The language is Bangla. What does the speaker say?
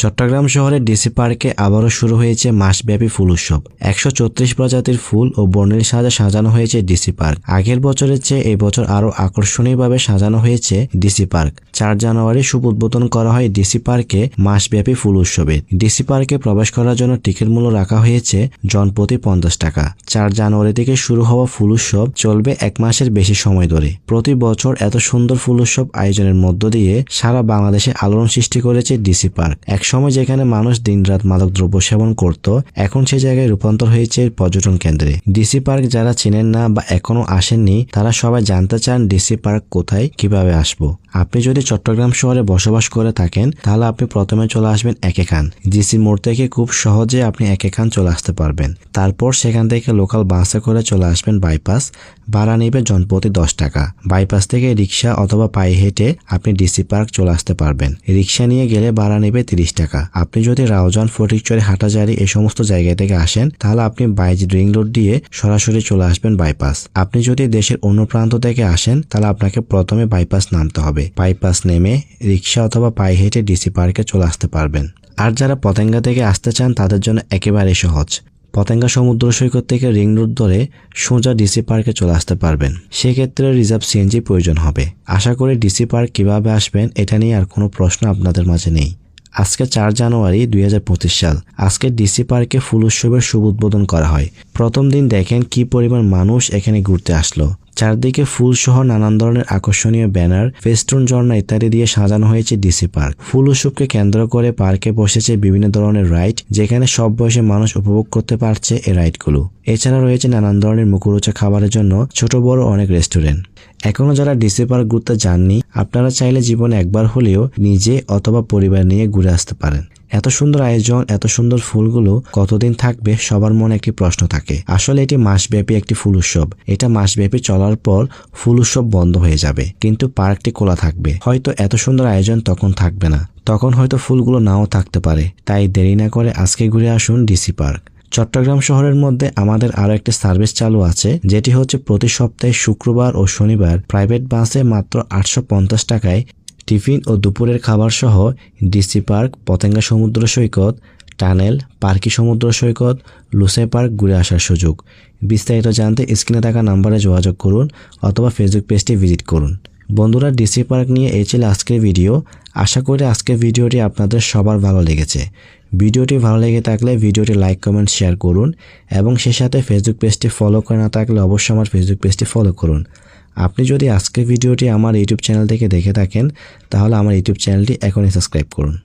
চট্টগ্রাম শহরের ডিসি পার্কে আবারও শুরু হয়েছে মাসব্যাপী ফুল উৎসব। 134 প্রজাতির ফুল ও বর্ণিল সাজে সাজানো হয়েছে ডিসি পার্ক। আগের বছরের চেয়ে এই বছর আরও আকর্ষণীয়ভাবে সাজানো হয়েছে ডিসি পার্ক। 4 জানুয়ারি শুভ উদ্বোধন করা হয় ডিসি পার্কে মাসব্যাপী ফুল উৎসবের। ডিসি পার্কে প্রবেশ করার জন্য টিকিট মূল্য রাখা হয়েছে জনপ্রতি 50 টাকা। 4 জানুয়ারি থেকে শুরু হওয়া ফুল উৎসব চলবে 1 মাসের বেশি সময় ধরে। প্রতি বছর এত সুন্দর ফুল উৎসব আয়োজনের মধ্য দিয়ে সারা বাংলাদেশে আলোড়ন সৃষ্টি করেছে ডিসি পার্ক। সময় যেখানে মানুষ দিনরাত মাদকদ্রব্য সেবন করত, এখন সে জায়গায় রূপান্তর হয়েছে পর্যটন কেন্দ্রে। ডিসি পার্ক যারা চেনেন না বা এখনো আসেননি, তারা সবাই জানতে চান ডিসি পার্ক কোথায়, কিভাবে আসবো। আপনি যদি চট্টগ্রাম শহরে বসবাস করে থাকেন, তাহলে আপনি প্রথমে চলে আসবেন একে খান। ডিসি মোড় থেকে খুব সহজে আপনি একে খান চলে আসতে পারবেন। তারপর সেখান থেকে লোকাল বাসে করে চলে আসবেন বাইপাস। ভাড়া নেবে জনপ্রতি 10 টাকা। বাইপাস থেকে রিক্সা অথবা পায়ে হেঁটে আপনি ডিসি পার্ক চলে আসতে পারবেন। রিক্সা নিয়ে গেলে ভাড়া নেবে 30 টাকা। আপনি যদি রাউজান, ফটিকছড়ি, হাটাজারি এই সমস্ত জায়গা থেকে আসেন, তাহলে আপনি বাইজি রিং রোড দিয়ে সরাসরি চলে আসবেন বাইপাস। আপনি যদি দেশের অন্য প্রান্ত থেকে আসেন, তাহলে আপনাকে প্রথমে বাইপাস নামতে হবে। বাইপাস নেমে রিক্সা অথবা পায়ে হেঁটে ডিসি পার্কে চলে আসতে পারবেন। আর যারা পতেঙ্গা থেকে আসতে চান, তাদের জন্য একেবারে সহজ। পতেঙ্গা সমুদ্র সৈকত থেকে রিং রোড ধরে সোজা ডিসি পার্কে চলে আসতে পারবেন। সেক্ষেত্রে রিজার্ভ সিএনজি প্রয়োজন হবে। আশা করি ডিসি পার্ক কিভাবে আসবেন এটা নিয়ে আর কোনো প্রশ্ন আপনাদের মাঝে নেই। আজকে 4 জানুয়ারি 2025 সাল। আজকে ডিসি পার্কে ফুল উৎসবের শুভ উদ্বোধন করা হয়। প্রথম দিন দেখেন কি পরিমাণ মানুষ এখানে ঘুরতে আসলো। চারদিকে ফুল সহ নানান ধরনের আকর্ষণীয় ব্যানার, ফেস্টুন, ঝর্ণা ইত্যাদি দিয়ে সাজানো হয়েছে ডিসি পার্ক। ফুল উৎসবকে কেন্দ্র করে পার্কে বসেছে বিভিন্ন ধরনের রাইড, যেখানে সব বয়সে মানুষ উপভোগ করতে পারছে এই রাইডগুলো। এছাড়া রয়েছে নানান ধরনের মুখরোচক খাবারের জন্য ছোট বড় অনেক রেস্টুরেন্ট। এখনো যারা ডিসি পার্ক ঘুরতে যাননি, আপনারা চাইলে জীবনে একবার হলেও নিজে অথবা পরিবার নিয়ে ঘুরে আসতে পারেন। এত সুন্দর আয়োজন, এত সুন্দর ফুলগুলো কতদিন থাকবে, সবার মনে একটি প্রশ্ন থাকে। আসলে এটি মাসব্যাপী একটি ফুল উৎসব। এটা মাসব্যাপী চলার পর ফুল উৎসব বন্ধ হয়ে যাবে, কিন্তু পার্কটি খোলা থাকবে। হয়তো এত সুন্দর আয়োজন তখন থাকবে না, তখন হয়তো ফুলগুলো নাও থাকতে পারে। তাই দেরি না করে আজকে ঘুরে আসুন ডিসি পার্ক। চট্টগ্রাম শহরের মধ্যে আমাদের আরও একটি সার্ভিস চালু আছে, যেটি হচ্ছে প্রতি সপ্তাহে শুক্রবার ও শনিবার প্রাইভেট বাসে মাত্র 850 টাকায় টিফিন ও দুপুরের খাবার সহ ডিসি পার্ক, পতেঙ্গা সমুদ্র সৈকত, টানেল, পার্কি সমুদ্র সৈকত, লুসাই পার্ক ঘুরে আসার সুযোগ। বিস্তারিত জানতে স্ক্রিনে থাকা নাম্বারে যোগাযোগ করুন অথবা ফেসবুক পেজটি ভিজিট করুন। বন্ধুরা, ডিসি পার্ক নিয়ে এই ছিল আজকের ভিডিও। আশা করি আজকের ভিডিওটি আপনাদের সবার ভালো লেগেছে। ভিডিওটি ভালো লেগে থাকলে ভিডিওটি লাইক, কমেন্ট, শেয়ার করুন এবং সেই সাথে ফেসবুক পেজটি ফলো করে না থাকলে অবশ্যই আমার ফেসবুক পেজটি ফলো করুন। আপনি যদি আজকের ভিডিওটি আমার ইউটিউব চ্যানেল থেকে দেখে থাকেন, তাহলে আমার ইউটিউব চ্যানেলটি এখনই সাবস্ক্রাইব করুন।